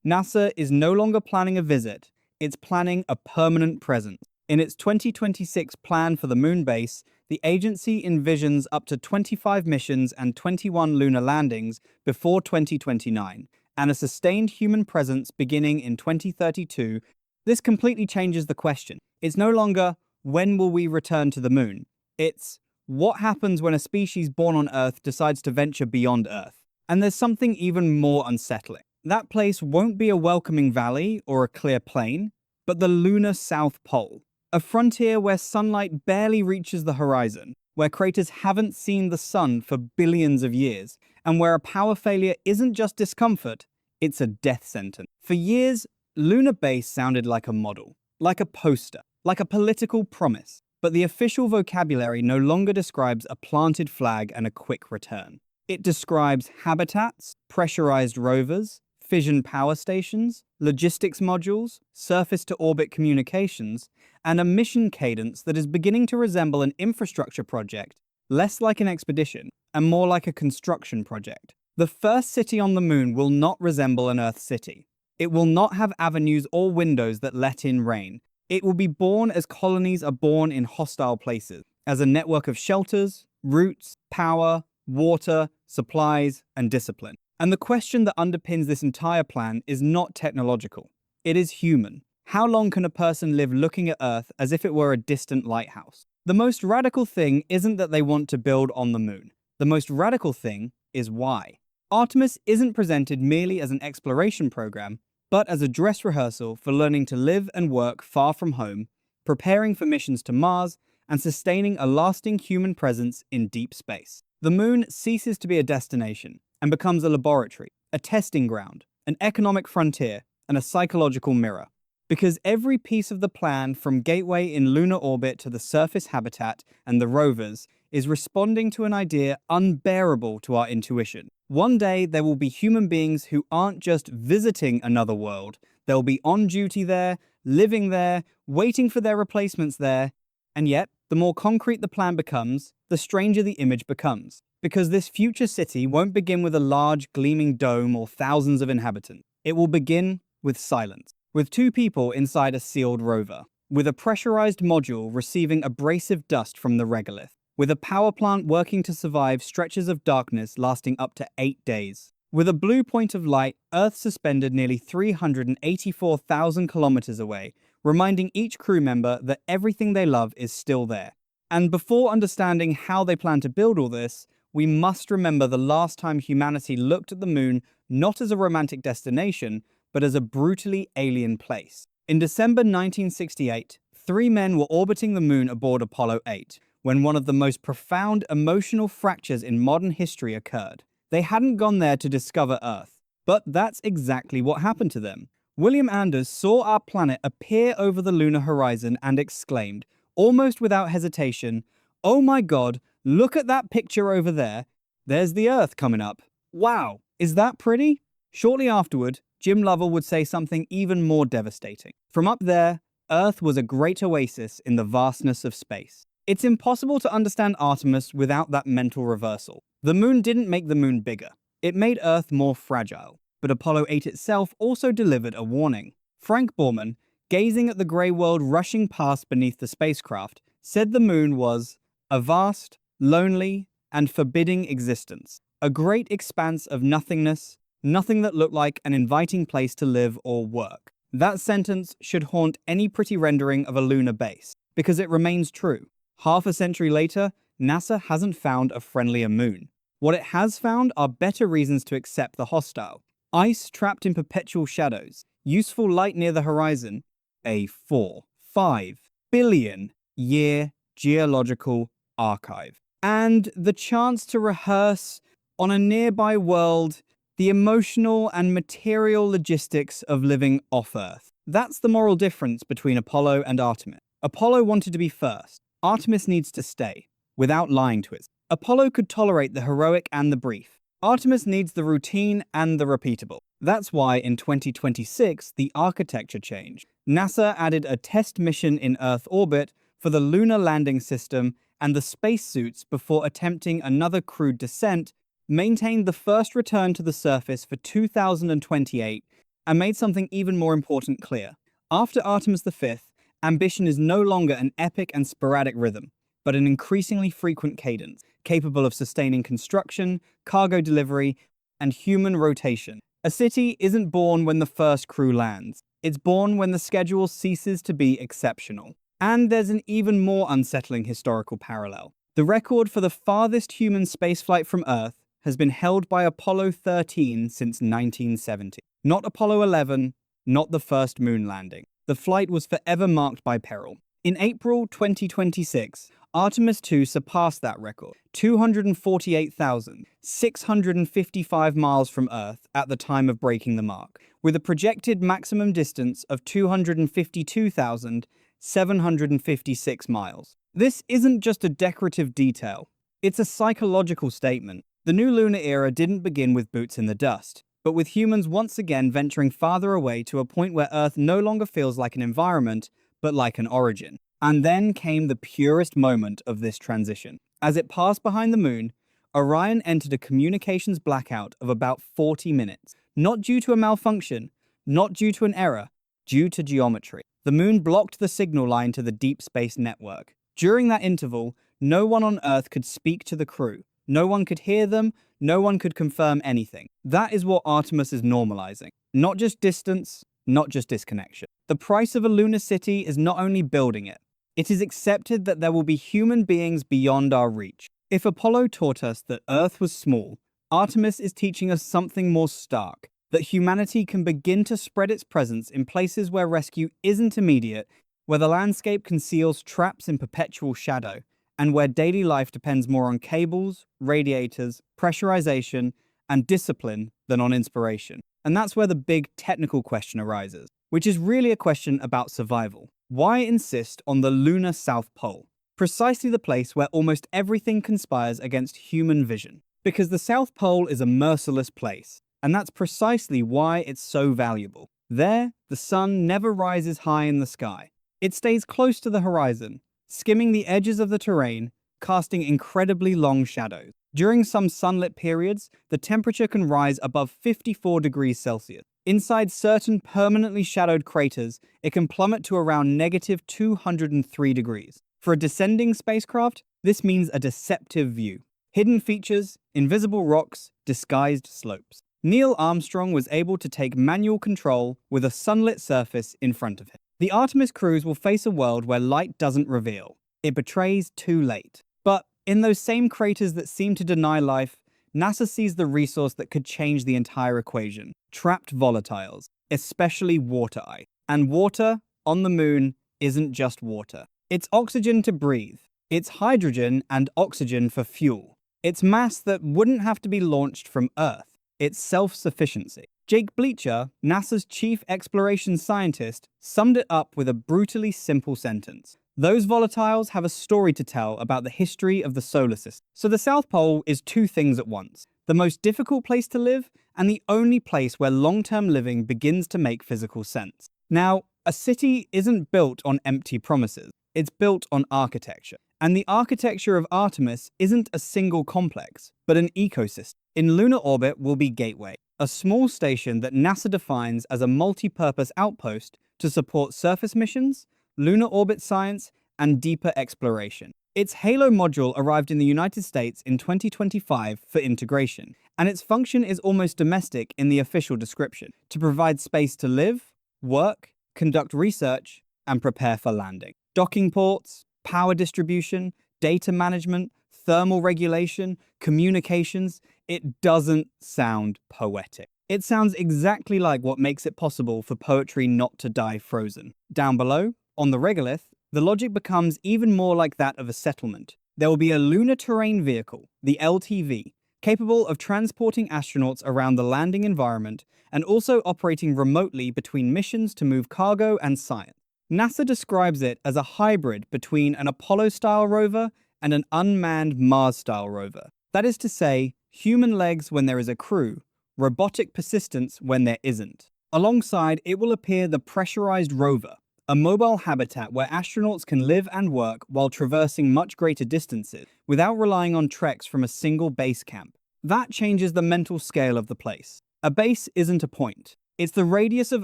NASA is no longer planning a visit, it's planning a permanent presence. In its 2026 plan for the moon base, the agency envisions up to 25 missions and 21 lunar landings before 2029, and a sustained human presence beginning in 2032. This completely changes the question. It's no longer, when will we return to the moon? It's, what happens when a species born on Earth decides to venture beyond Earth? And there's something even more unsettling. That place won't be a welcoming valley or a clear plain, but the lunar South Pole. A frontier where sunlight barely reaches the horizon, where craters haven't seen the sun for billions of years, and where a power failure isn't just discomfort, it's a death sentence. For years, lunar base sounded like a model, like a poster, like a political promise. But the official vocabulary no longer describes a planted flag and a quick return. It describes habitats, pressurized rovers, fission power stations, logistics modules, surface-to-orbit communications, and a mission cadence that is beginning to resemble an infrastructure project, less like an expedition, and more like a construction project. The first city on the moon will not resemble an Earth city. It will not have avenues or windows that let in rain. It will be born as colonies are born in hostile places, as a network of shelters, routes, power, water, supplies, and discipline. And the question that underpins this entire plan is not technological. It is human. How long can a person live looking at Earth as if it were a distant lighthouse? The most radical thing isn't that they want to build on the moon. The most radical thing is why. Artemis isn't presented merely as an exploration program, but as a dress rehearsal for learning to live and work far from home, preparing for missions to Mars, and sustaining a lasting human presence in deep space. The moon ceases to be a destination and becomes a laboratory, a testing ground, an economic frontier, and a psychological mirror. Because every piece of the plan, from gateway in lunar orbit to the surface habitat and the rovers, is responding to an idea unbearable to our intuition. One day, there will be human beings who aren't just visiting another world. They'll be on duty there, living there, waiting for their replacements there. And yet, the more concrete the plan becomes, the stranger the image becomes. Because this future city won't begin with a large, gleaming dome or thousands of inhabitants. It will begin with silence, with two people inside a sealed rover, with a pressurized module receiving abrasive dust from the regolith, with a power plant working to survive stretches of darkness lasting up to 8 days. With a blue point of light, Earth suspended nearly 384,000 kilometers away, reminding each crew member that everything they love is still there. And before understanding how they plan to build all this, we must remember the last time humanity looked at the moon not as a romantic destination, but as a brutally alien place. In December 1968, 3 men were orbiting the moon aboard Apollo 8, when one of the most profound emotional fractures in modern history occurred. They hadn't gone there to discover Earth, but that's exactly what happened to them. William Anders saw our planet appear over the lunar horizon and exclaimed, almost without hesitation, "Oh my God, look at that picture over there. There's the Earth coming up. Wow, is that pretty?" Shortly afterward, Jim Lovell would say something even more devastating. From up there, Earth was a great oasis in the vastness of space. It's impossible to understand Artemis without that mental reversal. The moon didn't make the moon bigger. It made Earth more fragile. But Apollo 8 itself also delivered a warning. Frank Borman, gazing at the grey world rushing past beneath the spacecraft, said the moon was a vast, lonely, and forbidding existence. A great expanse of nothingness, nothing that looked like an inviting place to live or work. That sentence should haunt any pretty rendering of a lunar base, because it remains true. Half a century later, NASA hasn't found a friendlier moon. What it has found are better reasons to accept the hostile. Ice trapped in perpetual shadows, useful light near the horizon, a 4-5 billion year geological archive, and the chance to rehearse on a nearby world the emotional and material logistics of living off Earth. That's the moral difference between Apollo and Artemis. Apollo wanted to be first. Artemis needs to stay, without lying to it. Apollo could tolerate the heroic and the brief. Artemis needs the routine and the repeatable. That's why in 2026, the architecture changed. NASA added a test mission in Earth orbit for the lunar landing system and the spacesuits before attempting another crewed descent, maintained the first return to the surface for 2028, and made something even more important clear. After Artemis V, ambition is no longer an epic and sporadic rhythm, but an increasingly frequent cadence, capable of sustaining construction, cargo delivery, and human rotation. A city isn't born when the first crew lands. It's born when the schedule ceases to be exceptional. And there's an even more unsettling historical parallel. The record for the farthest human spaceflight from Earth has been held by Apollo 13 since 1970. Not Apollo 11, not the first moon landing. The flight was forever marked by peril. In April 2026, Artemis II surpassed that record, 248,655 miles from Earth at the time of breaking the mark, with a projected maximum distance of 252,756 miles. This isn't just a decorative detail, it's a psychological statement. The new lunar era didn't begin with boots in the dust, but with humans once again venturing farther away to a point where Earth no longer feels like an environment, but like an origin. And then came the purest moment of this transition. As it passed behind the moon, Orion entered a communications blackout of about 40 minutes. Not due to a malfunction, not due to an error, due to geometry. The moon blocked the signal line to the deep space network. During that interval, no one on Earth could speak to the crew. No one could hear them, no one could confirm anything. That is what Artemis is normalizing. Not just distance, not just disconnection. The price of a lunar city is not only building it, it is accepted that there will be human beings beyond our reach. If Apollo taught us that Earth was small, Artemis is teaching us something more stark, that humanity can begin to spread its presence in places where rescue isn't immediate, where the landscape conceals traps in perpetual shadow, and where daily life depends more on cables, radiators, pressurization, and discipline than on inspiration. And that's where the big technical question arises, which is really a question about survival. Why insist on the lunar South Pole? Precisely the place where almost everything conspires against human vision. Because the South Pole is a merciless place, and that's precisely why it's so valuable. There, the sun never rises high in the sky. It stays close to the horizon, skimming the edges of the terrain, casting incredibly long shadows. During some sunlit periods, the temperature can rise above 54 degrees Celsius. Inside certain permanently shadowed craters, it can plummet to around negative 203 degrees. For a descending spacecraft, this means a deceptive view. Hidden features, invisible rocks, disguised slopes. Neil Armstrong was able to take manual control with a sunlit surface in front of him. The Artemis crews will face a world where light doesn't reveal. It betrays too late. But in those same craters that seem to deny life, NASA sees the resource that could change the entire equation. Trapped volatiles, especially water ice. And water, on the moon, isn't just water. It's oxygen to breathe. It's hydrogen and oxygen for fuel. It's mass that wouldn't have to be launched from Earth. It's self-sufficiency. Jake Bleacher, NASA's chief exploration scientist, summed it up with a brutally simple sentence. Those volatiles have a story to tell about the history of the solar system. So the South Pole is two things at once. The most difficult place to live, and the only place where long-term living begins to make physical sense. Now, a city isn't built on empty promises. It's built on architecture. And the architecture of Artemis isn't a single complex, but an ecosystem. In lunar orbit will be Gateway, a small station that NASA defines as a multi-purpose outpost to support surface missions, lunar orbit science, and deeper exploration. Its Halo module arrived in the United States in 2025 for integration, and its function is almost domestic in the official description, to provide space to live, work, conduct research, and prepare for landing. Docking ports, power distribution, data management, thermal regulation, communications, it doesn't sound poetic. It sounds exactly like what makes it possible for poetry not to die frozen. Down below, on the regolith, the logic becomes even more like that of a settlement. There will be a lunar terrain vehicle, the LTV, capable of transporting astronauts around the landing environment and also operating remotely between missions to move cargo and science. NASA describes it as a hybrid between an Apollo-style rover and an unmanned Mars-style rover. That is to say, human legs when there is a crew, robotic persistence when there isn't. Alongside, it will appear the pressurized rover, a mobile habitat where astronauts can live and work while traversing much greater distances without relying on treks from a single base camp. That changes the mental scale of the place. A base isn't a point. It's the radius of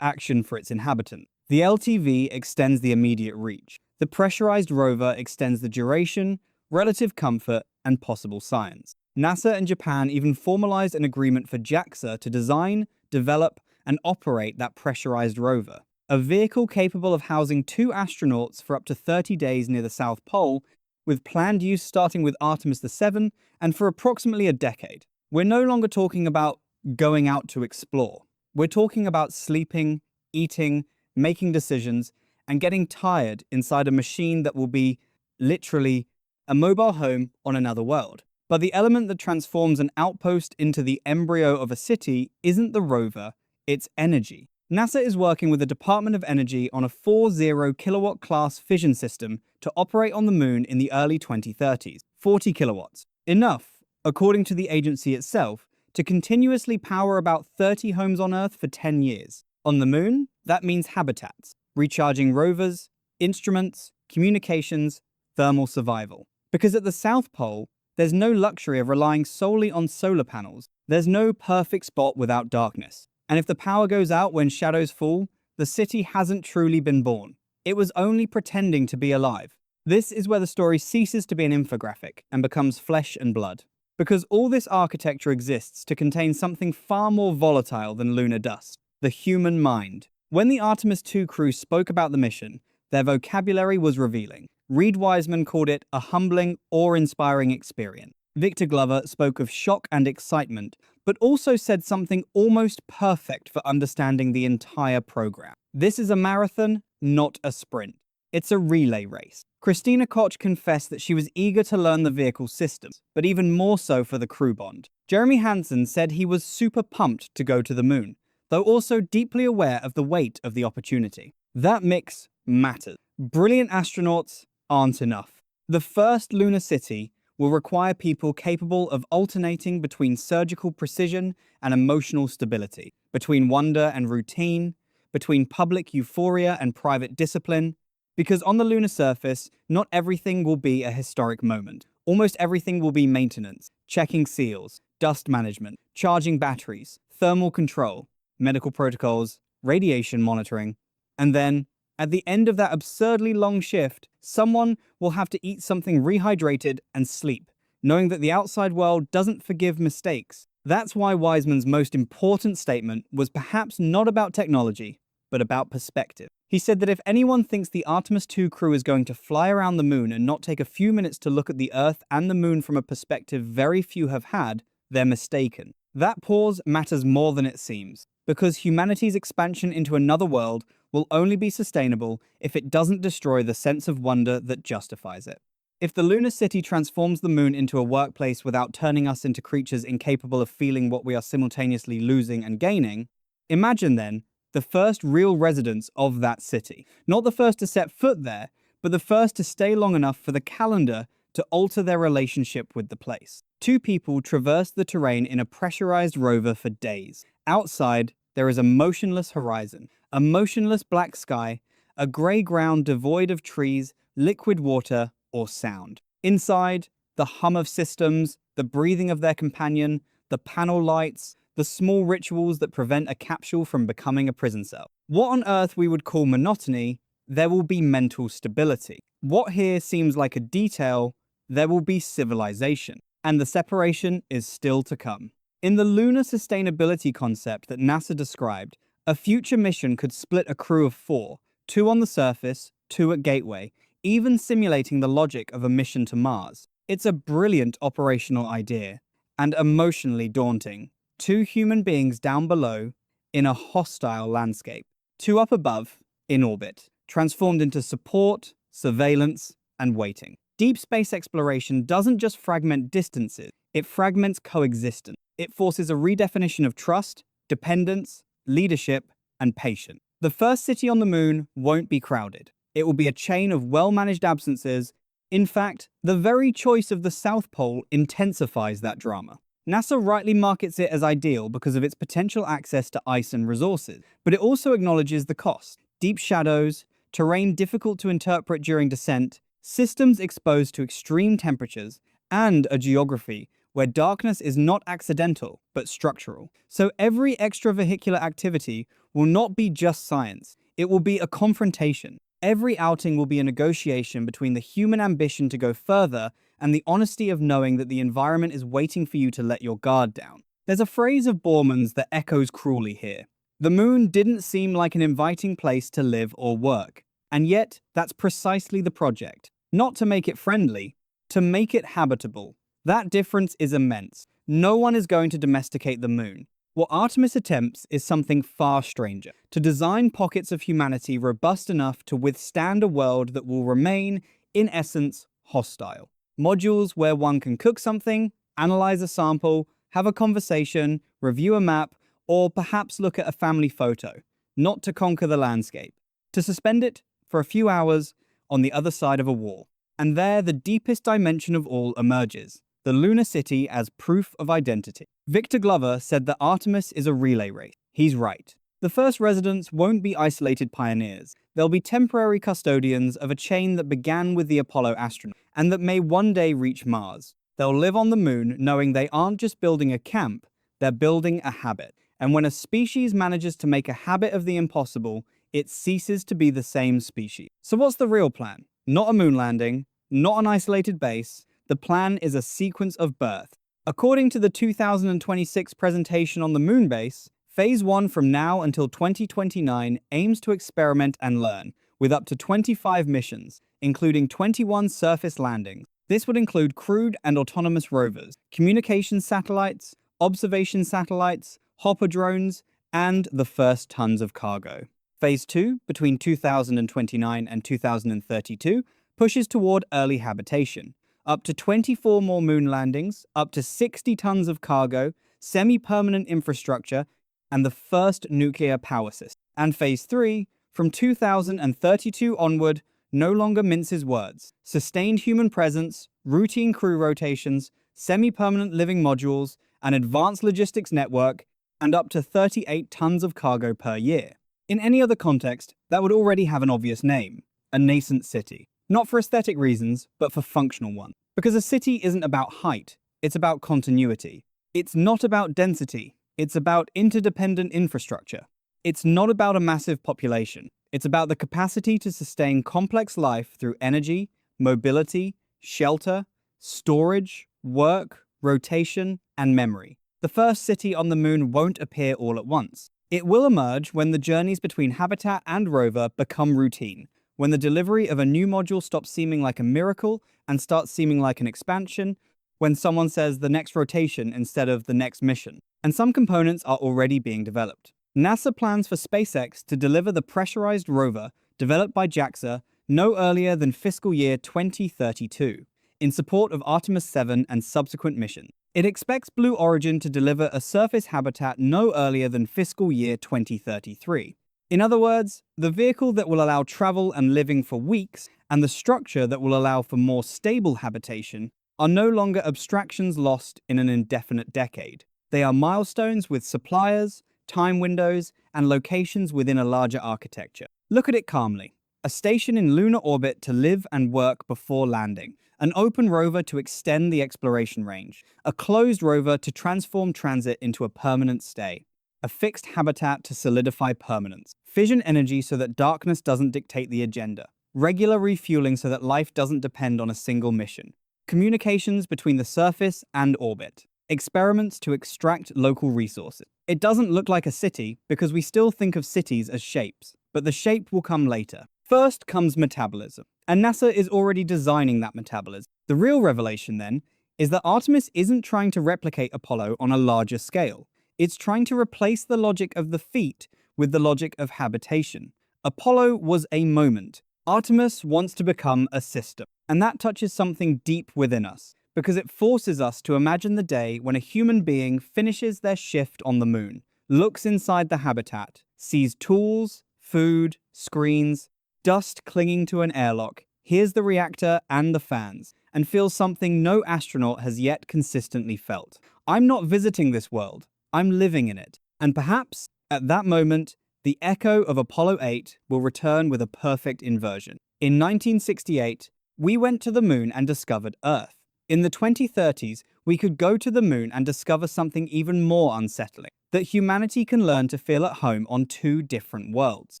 action for its inhabitant. The LTV extends the immediate reach. The pressurized rover extends the duration, relative comfort, and possible science. NASA and Japan even formalized an agreement for JAXA to design, develop, and operate that pressurized rover, a vehicle capable of housing 2 astronauts for up to 30 days near the South Pole, with planned use starting with Artemis the and for approximately a decade. We're no longer talking about going out to explore. We're talking about sleeping, eating, making decisions, and getting tired inside a machine that will be, literally, a mobile home on another world. But the element that transforms an outpost into the embryo of a city isn't the rover, it's energy. NASA is working with the Department of Energy on a 40 kilowatt class fission system to operate on the moon in the early 2030s. 40 kilowatts. Enough, according to the agency itself, to continuously power about 30 homes on Earth for 10 years. On the moon, that means habitats, recharging rovers, instruments, communications, thermal survival. Because at the South Pole, there's no luxury of relying solely on solar panels. There's no perfect spot without darkness. And if the power goes out when shadows fall, the city hasn't truly been born. It was only pretending to be alive. This is where the story ceases to be an infographic and becomes flesh and blood. Because all this architecture exists to contain something far more volatile than lunar dust: the human mind. When the Artemis II crew spoke about the mission, their vocabulary was revealing. Reed Wiseman called it a humbling, awe-inspiring experience. Victor Glover spoke of shock and excitement, but also said something almost perfect for understanding the entire program. This is a marathon, not a sprint. It's a relay race. Christina Koch confessed that she was eager to learn the vehicle's systems, but even more so for the crew bond. Jeremy Hansen said he was super pumped to go to the moon, though also deeply aware of the weight of the opportunity. That mix matters. Brilliant astronauts aren't enough. The first lunar city will require people capable of alternating between surgical precision and emotional stability, between wonder and routine, between public euphoria and private discipline. Because on the lunar surface, not everything will be a historic moment. Almost everything will be maintenance, checking seals, dust management, charging batteries, thermal control, medical protocols, radiation monitoring. And then, at the end of that absurdly long shift, someone will have to eat something rehydrated and sleep, knowing that the outside world doesn't forgive mistakes. That's why Wiseman's most important statement was perhaps not about technology, but about perspective. He said that if anyone thinks the Artemis II crew is going to fly around the moon and not take a few minutes to look at the Earth and the moon from a perspective very few have had, they're mistaken. That pause matters more than it seems, because humanity's expansion into another world will only be sustainable if it doesn't destroy the sense of wonder that justifies it. If the lunar city transforms the moon into a workplace without turning us into creatures incapable of feeling what we are simultaneously losing and gaining, imagine then the first real residents of that city. Not the first to set foot there, but the first to stay long enough for the calendar to alter their relationship with the place. 2 people traversed the terrain in a pressurized rover for days. Outside, there is a motionless horizon, a motionless black sky, a grey ground devoid of trees, liquid water, or sound. Inside, the hum of systems, the breathing of their companion, the panel lights, the small rituals that prevent a capsule from becoming a prison cell. What on earth we would call monotony, there will be mental stability. What here seems like a detail, there will be civilization. And the separation is still to come. In the lunar sustainability concept that NASA described, a future mission could split a crew of 4, 2 on the surface, 2 at Gateway, even simulating the logic of a mission to Mars. It's a brilliant operational idea, and emotionally daunting. 2 human beings down below, in a hostile landscape. 2 up above, in orbit, transformed into support, surveillance, and waiting. Deep space exploration doesn't just fragment distances, it fragments coexistence. It forces a redefinition of trust, dependence, leadership, and patience. The first city on the moon won't be crowded. It will be a chain of well-managed absences. In fact, the very choice of the South Pole intensifies that drama. NASA rightly markets it as ideal because of its potential access to ice and resources, but it also acknowledges the cost: deep shadows, terrain difficult to interpret during descent, systems exposed to extreme temperatures, and a geography where darkness is not accidental, but structural. So every extravehicular activity will not be just science, it will be a confrontation. Every outing will be a negotiation between the human ambition to go further and the honesty of knowing that the environment is waiting for you to let your guard down. There's a phrase of Borman's that echoes cruelly here. The moon didn't seem like an inviting place to live or work. And yet, that's precisely the project. Not to make it friendly, to make it habitable. That difference is immense. No one is going to domesticate the moon. What Artemis attempts is something far stranger, to design pockets of humanity robust enough to withstand a world that will remain, in essence, hostile. Modules where one can cook something, analyze a sample, have a conversation, review a map, or perhaps look at a family photo, not to conquer the landscape, to suspend it for a few hours on the other side of a wall. And there the deepest dimension of all emerges, the lunar city as proof of identity. Victor Glover said that Artemis is a relay race. He's right. The first residents won't be isolated pioneers. They'll be temporary custodians of a chain that began with the Apollo astronauts and that may one day reach Mars. They'll live on the moon knowing they aren't just building a camp, they're building a habit. And when a species manages to make a habit of the impossible, it ceases to be the same species. So what's the real plan? Not a moon landing, not an isolated base. The plan is a sequence of birth. According to the 2026 presentation on the moon base, Phase 1 from now until 2029 aims to experiment and learn, with up to 25 missions, including 21 surface landings. This would include crewed and autonomous rovers, communications satellites, observation satellites, hopper drones, and the first tons of cargo. Phase 2, between 2029 and 2032, pushes toward early habitation. Up to 24 more moon landings, up to 60 tons of cargo, semi-permanent infrastructure, and the first nuclear power system. And Phase 3, from 2032 onward, no longer minces words. Sustained human presence, routine crew rotations, semi-permanent living modules, an advanced logistics network, and up to 38 tons of cargo per year. In any other context, that would already have an obvious name, a nascent city. Not for aesthetic reasons, but for functional ones. Because a city isn't about height, it's about continuity. It's not about density, it's about interdependent infrastructure. It's not about a massive population. It's about the capacity to sustain complex life through energy, mobility, shelter, storage, work, rotation, and memory. The first city on the moon won't appear all at once. It will emerge when the journeys between habitat and rover become routine, when the delivery of a new module stops seeming like a miracle and starts seeming like an expansion, when someone says the next rotation instead of the next mission. And some components are already being developed. NASA plans for SpaceX to deliver the pressurized rover developed by JAXA no earlier than fiscal year 2032, in support of Artemis 7 and subsequent missions. It expects Blue Origin to deliver a surface habitat no earlier than fiscal year 2033. In other words, the vehicle that will allow travel and living for weeks and the structure that will allow for more stable habitation are no longer abstractions lost in an indefinite decade. They are milestones with suppliers, time windows, and locations within a larger architecture. Look at it calmly. A station in lunar orbit to live and work before landing. An open rover to extend the exploration range. A closed rover to transform transit into a permanent stay. A fixed habitat to solidify permanence. Fission energy so that darkness doesn't dictate the agenda. Regular refueling so that life doesn't depend on a single mission. Communications between the surface and orbit. Experiments to extract local resources. It doesn't look like a city because we still think of cities as shapes, but the shape will come later. First comes metabolism, and NASA is already designing that metabolism. The real revelation, then, is that Artemis isn't trying to replicate Apollo on a larger scale. It's trying to replace the logic of the feat with the logic of habitation. Apollo was a moment. Artemis wants to become a system, and that touches something deep within us, because it forces us to imagine the day when a human being finishes their shift on the moon, looks inside the habitat, sees tools, food, screens, dust clinging to an airlock, hears the reactor and the fans, and feels something no astronaut has yet consistently felt. I'm not visiting this world, I'm living in it. And perhaps, at that moment, the echo of Apollo 8 will return with a perfect inversion. In 1968, we went to the moon and discovered Earth. In the 2030s, we could go to the moon and discover something even more unsettling. that humanity can learn to feel at home on two different worlds.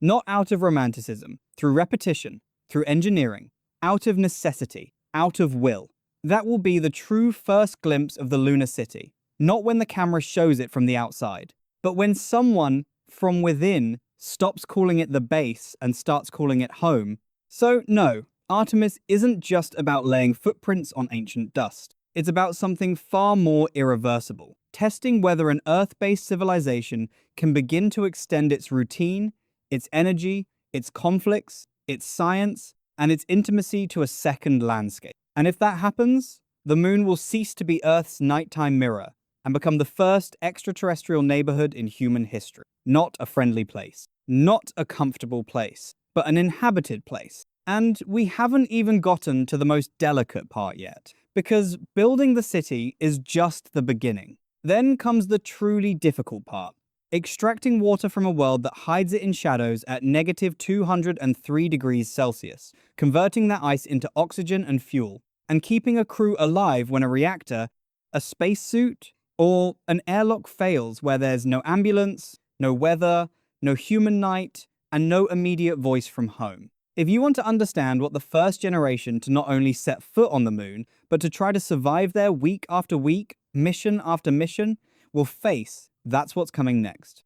Not out of romanticism, through repetition, through engineering, out of necessity, out of will. That will be the true first glimpse of the lunar city, not when the camera shows it from the outside, but when someone from within stops calling it the base and starts calling it home. So, no, Artemis isn't just about laying footprints on ancient dust. It's about something far more irreversible, testing whether an Earth-based civilization can begin to extend its routine, its energy, its conflicts, its science, and its intimacy to a second landscape. And if that happens, the moon will cease to be Earth's nighttime mirror and become the first extraterrestrial neighborhood in human history. Not a friendly place, not a comfortable place, but an inhabited place. And we haven't even gotten to the most delicate part yet, because building the city is just the beginning. Then comes the truly difficult part, extracting water from a world that hides it in shadows at negative 203 degrees Celsius, converting that ice into oxygen and fuel, and keeping a crew alive when a reactor, a spacesuit, or an airlock fails where there's no ambulance, no weather, no human night, and no immediate voice from home. If you want to understand what the first generation to not only set foot on the moon, but to try to survive there week after week, mission after mission, will face, that's what's coming next.